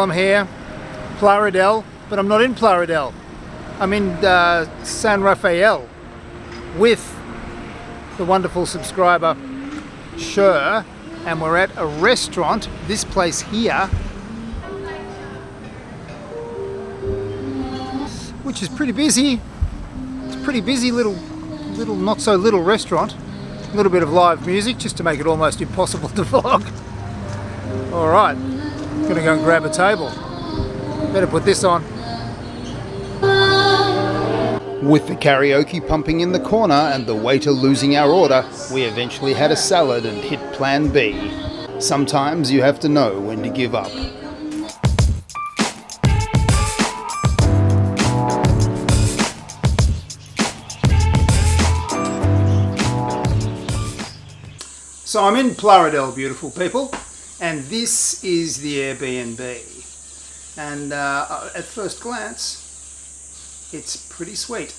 I'm here, Plaridel, but I'm not in Plaridel. I'm in San Rafael with the wonderful subscriber Sher, and we're at a restaurant, this place here, which is pretty busy. It's a pretty busy little not so little restaurant. A little bit of live music just to make it almost impossible to vlog. Alright, gonna go and grab a table. Better put this on. With the karaoke pumping in the corner and the waiter losing our order, we eventually had a salad and hit plan B. Sometimes you have to know when to give up. So I'm in Plaridel, beautiful people, and this is the Airbnb. And at first glance, it's pretty sweet.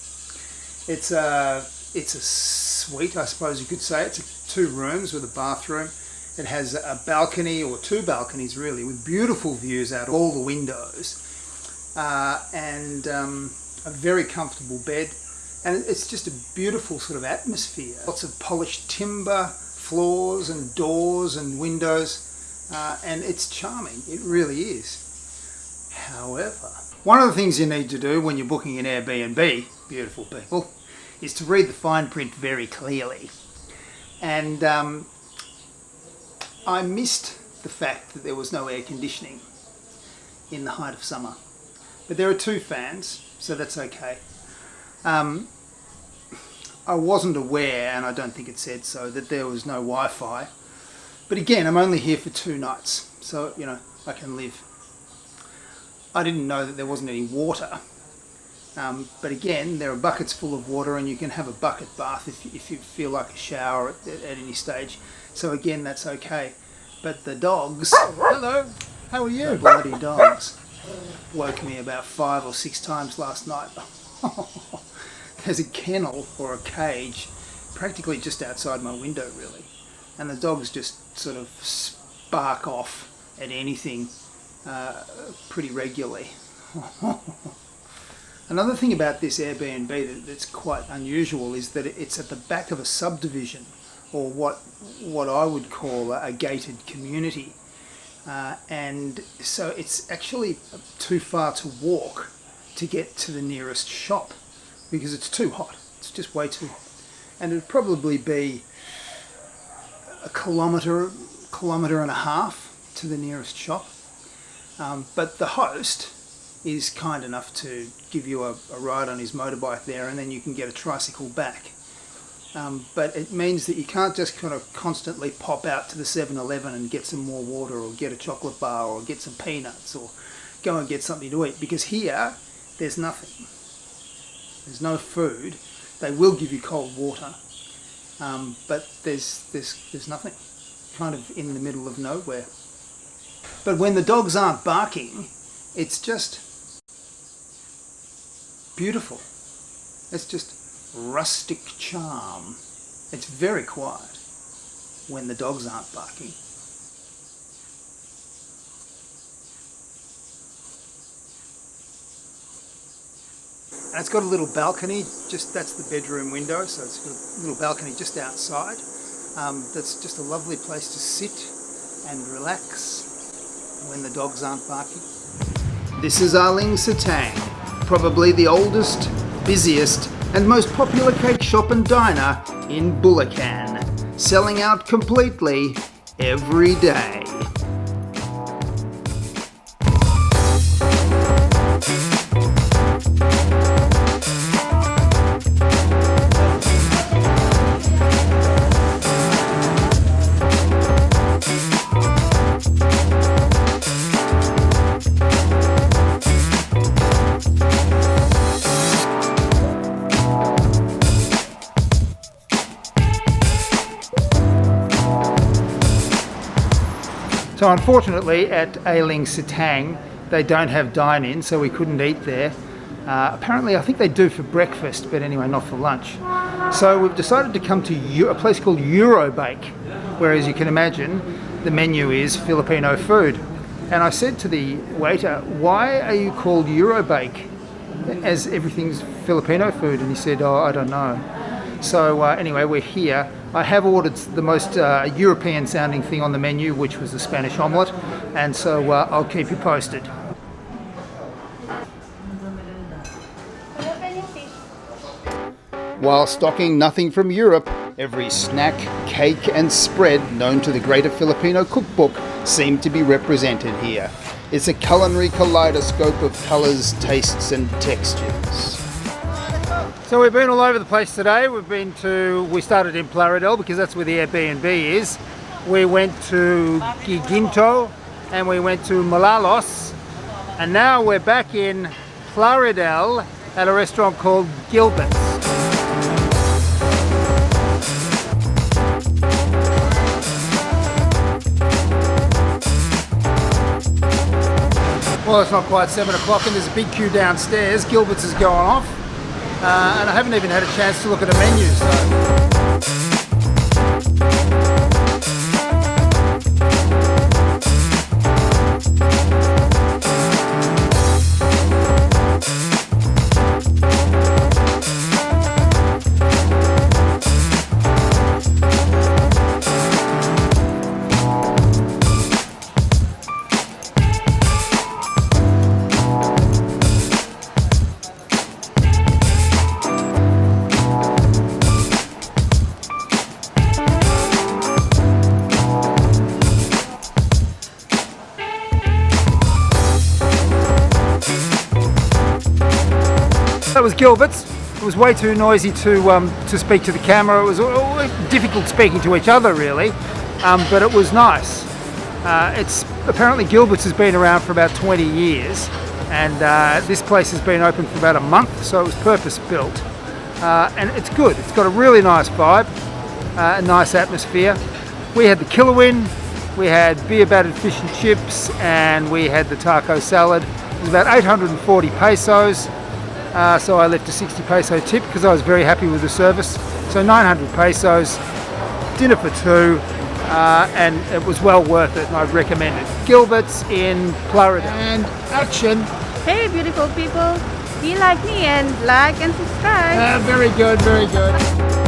It's a suite, I suppose you could say. It's 2 rooms with a bathroom. It has a balcony, or 2 balconies really, with beautiful views out all the windows, and a very comfortable bed. And it's just a beautiful sort of atmosphere. Lots of polished timber, floors and doors and windows, and it's charming. It really is. However, one of the things you need to do when you're booking an Airbnb, beautiful people, is to read the fine print very clearly. And I missed the fact that there was no air conditioning in the height of summer. But there are 2 fans, so that's okay. I wasn't aware, and I don't think it said so, that there was no Wi-Fi. But again, I'm only here for 2 nights, so, you know, I can live. I didn't know that there wasn't any water. But again, there are buckets full of water, and you can have a bucket bath if you feel like a shower at any stage. So again, that's okay. But the dogs... Hello, how are you? The bloody dogs woke me about 5 or 6 times last night. There's a kennel or a cage practically just outside my window really, and the dogs just sort of spark off at anything pretty regularly. Another thing about this Airbnb that's quite unusual is that it's at the back of a subdivision, or what I would call a gated community, and so it's actually too far to walk to get to the nearest shop, because it's too hot. It's just way too hot. And it'd probably be a kilometre and a half to the nearest shop. But the host is kind enough to give you a ride on his motorbike there, and then you can get a tricycle back. But it means that you can't just kind of constantly pop out to the 7-Eleven and get some more water, or get a chocolate bar, or get some peanuts, or go and get something to eat, because here there's nothing. There's no food. They will give you cold water, but there's nothing. Kind of in the middle of nowhere. But when the dogs aren't barking, it's just beautiful. It's just rustic charm. It's very quiet when the dogs aren't barking. And it's got a little balcony, that's the bedroom window, so it's got a little balcony just outside. That's just a lovely place to sit and relax when the dogs aren't barking. This is Aling Sitang, probably the oldest, busiest and most popular cake shop and diner in Bulacan, selling out completely every day. So unfortunately at Aling Sitang they don't have dine-in, so we couldn't eat there. Apparently I think they do for breakfast, but anyway not for lunch. So we've decided to come to a place called Eurobake, where as you can imagine the menu is Filipino food. And I said to the waiter, "Why are you called Eurobake as everything's Filipino food?" And he said, "Oh, I don't know." So anyway, we're here. I have ordered the most European sounding thing on the menu, which was the Spanish omelette, and so I'll keep you posted. While stocking nothing from Europe, every snack, cake and spread known to the greater Filipino cookbook seem to be represented here. It's a culinary kaleidoscope of colours, tastes and textures. So we've been all over the place today. We started in Plaridel because that's where the Airbnb is. We went to Guiguinto and we went to Malolos, and now we're back in Plaridel at a restaurant called Guilberts. Well, it's not quite 7 o'clock and there's a big queue downstairs. Gilbert's is going off, and I haven't even had a chance to look at a menu. That was Gilbert's. It was way too noisy to speak to the camera. It was difficult speaking to each other really, but it was nice. Apparently Gilbert's has been around for about 20 years, and this place has been open for about a month, so it was purpose built, and it's good. It's got a really nice vibe, a nice atmosphere. We had the Kilawin, we had beer battered fish and chips, and we had the taco salad. It was about 840 pesos. So I left a 60 peso tip because I was very happy with the service. So 900 pesos, dinner for two, and it was well worth it, and I'd recommend it. Gilbert's in Plaridel. And action! Hey beautiful people, be like me and like and subscribe. Very good, very good.